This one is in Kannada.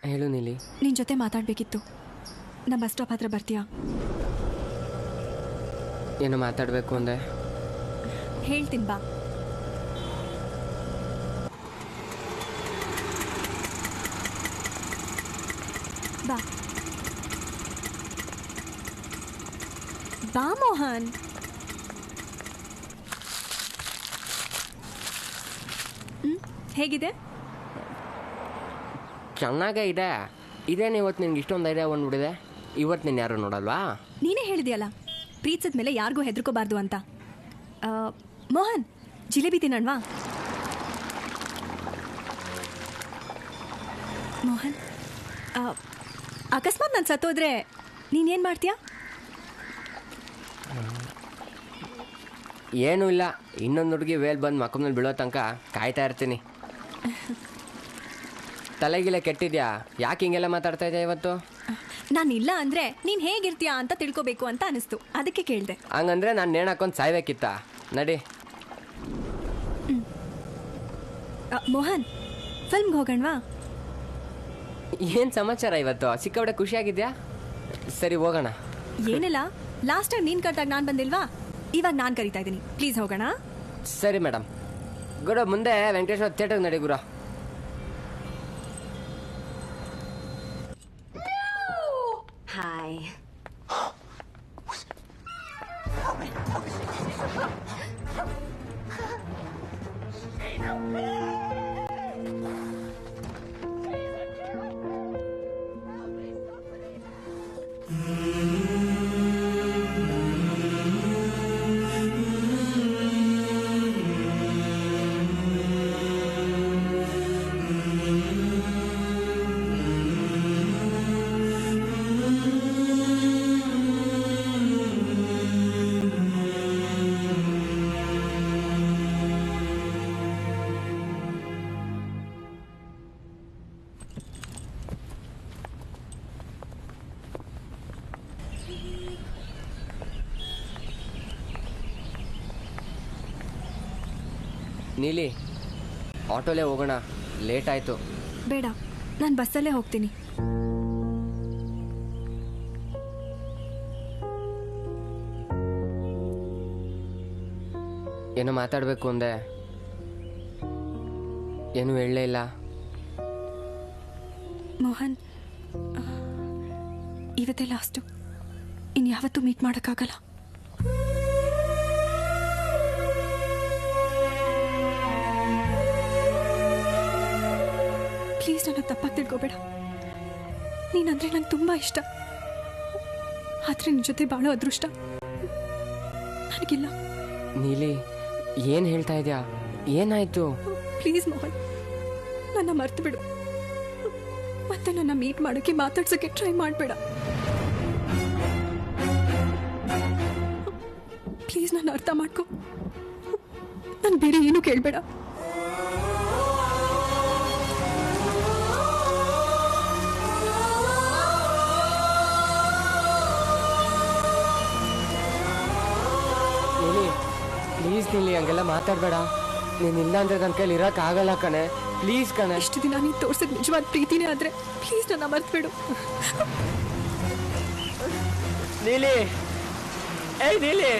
ಹೇಳು ನೀಲಿ. ನಿನ್ನ ಜೊತೆ ಮಾತಾಡಬೇಕಿತ್ತು. ನಮ್ಮ ಬಸ್ ಸ್ಟಾಪ್ ಹತ್ರ ಬರ್ತೀಯಾ? ಏನು ಮಾತಾಡಬೇಕು ಅಂದೆ? ಹೇಳ್ತೀನಿ ಬಾ. ಬಾ ಬಾ ಮೋಹನ್. ಹೇಗಿದೆ? ಚೆನ್ನಾಗೇ ಇದೆ. ಇದೇನು ಇವತ್ತು ನಿನ್ಗೆ ಇಷ್ಟೊಂದು ಐಡಿಯಾ ಬಂದ್ಬಿಟ್ಟಿದೆ. ಇವತ್ತು ನೀನು ಯಾರು ನೋಡಲ್ವಾ? ನೀನೇ ಹೇಳಿದೆಯಲ್ಲ ಪ್ರೀತಿಸಿದ ಮೇಲೆ ಯಾರಿಗೂ ಹೆದರ್ಕೋಬಾರ್ದು ಅಂತ. ಮೋಹನ್, ಜಿಲೇಬಿ ತಿನ್ನಣ್ವಾ? ಮೋಹನ್, ಅಕಸ್ಮಾತ್ ನಾನು ಸತ್ತೋದ್ರೆ ನೀನೇನು ಮಾಡ್ತೀಯಾ? ಏನೂ ಇಲ್ಲ, ಇನ್ನೊಂದು ಹುಡುಗಿ ವೇಲ್ ಬಂದು ಮಕ್ಕಳಲ್ಲಿ ಬೀಳೋ ತನಕ ಕಾಯ್ತಾ ಇರ್ತೀನಿ. ತಲೆಗಿಲೆ ಕೆಟ್ಟಿದ್ಯಾ? ಯಾಕೆ ಹಿಂಗೆಲ್ಲ ಮಾತಾಡ್ತಾ ಇದೆಯಾ ಇವತ್ತು? ನಾನು ಇಲ್ಲ ಅಂದರೆ ನೀನು ಹೇಗಿರ್ತೀಯಾ ಅಂತ ತಿಳ್ಕೊಬೇಕು ಅಂತ ಅನಿಸ್ತು, ಅದಕ್ಕೆ ಕೇಳಿದೆ. ಹಂಗಂದ್ರೆ ನಾನು ನೇಣು ಹಾಕೊಂಡು ಸಾಯ್ಬೇಕಿತ್ತ? ನಡಿ. ಮೋಹನ್, ಫಿಲ್ಮ್ಗೆ ಹೋಗೋಣವಾ? ಏನು ಸಮಾಚಾರ ಇವತ್ತು? ಸಿಕ್ಕಾಬಡೆ ಖುಷಿಯಾಗಿದ್ಯಾ? ಸರಿ ಹೋಗೋಣ. ಏನಿಲ್ಲ, ಲಾಸ್ಟ್ ಟೈಮ್ ನೀನು ಕರೆದಾಗ ನಾನು ಬಂದಿಲ್ವಾ, ಇವಾಗ ನಾನು ಕರಿತಾ ಇದ್ದೀನಿ. ಪ್ಲೀಸ್ ಹೋಗೋಣ. ಸರಿ ಮೇಡಮ್. ಗುರು, ಮುಂದೆ ವೆಂಕಟೇಶ್ವರ ಥಿಯೇಟರ್ಗೆ ನಡಿ ಗುರು. ಹಾಯ್. ನೀಲಿ, ಆಟೋಲೇ ಹೋಗೋಣ, ಲೇಟ್ ಆಯಿತು. ಬೇಡ, ನಾನು ಬಸ್ಸಲ್ಲೇ ಹೋಗ್ತೀನಿ. ಏನೋ ಮಾತಾಡಬೇಕು ಅಂದೆ, ಏನೂ ಹೇಳಲೇ ಇಲ್ಲ. ಮೋಹನ್, ಇವತ್ತೇ ಲಾಸ್ಟು, ಇನ್ಯಾವತ್ತೂ ಮೀಟ್ ಮಾಡೋಕ್ಕಾಗಲ್ಲ. ಪ್ಲೀಸ್ ನನ್ನ ತಪ್ಪಾಗಿ ತಿಳ್ಕೊಬೇಡ. ನೀನಂದರೆ ನಂಗೆ ತುಂಬ ಇಷ್ಟ, ಆದರೆ ನಿನ್ನ ಜೊತೆ ಬಾಳೋ ಅದೃಷ್ಟ ನನಗಿಲ್ಲ. ನೀಲಿ, ಏನು ಹೇಳ್ತಾ ಇದೆಯಾ? ಏನಾಯಿತು? ಪ್ಲೀಸ್ ಮೋಹನ್, ನನ್ನ ಮರ್ತು ಬಿಡು. ಮತ್ತೆ ನನ್ನ ಮೀಟ್ ಮಾಡೋಕ್ಕೆ ಮಾತಾಡ್ಸೋಕ್ಕೆ ಟ್ರೈ ಮಾಡಬೇಡ. ಪ್ಲೀಸ್ ನನ್ನ ಅರ್ಥ ಮಾಡ್ಕೊ. ನಾನು ಬೇರೆ ಏನೂ ಕೇಳಬೇಡ. ಪ್ಲೀಸ್ ನೀಲಿ, ಹಂಗೆಲ್ಲ ಮಾತಾಡಬೇಡ. ನೀನಿಲ್ಲ ಅಂದರೆ ನನ್ನ ಕೈಲಿ ಇರೋಕ್ಕಾಗಲ್ಲ ಕಣೆ. ಪ್ಲೀಸ್ ಕಣೆ. ಇಷ್ಟು ದಿನ ನೀನು ತೋರಿಸಿದ ನಿಜವಾದ ಪ್ರೀತಿನೇ ಆದರೆ ಪ್ಲೀಸ್ ನನ್ನ ಮರ್ತ್ಬಿಡು. ನೀಲಿ, ಏಯ್ ನೀಲಿ.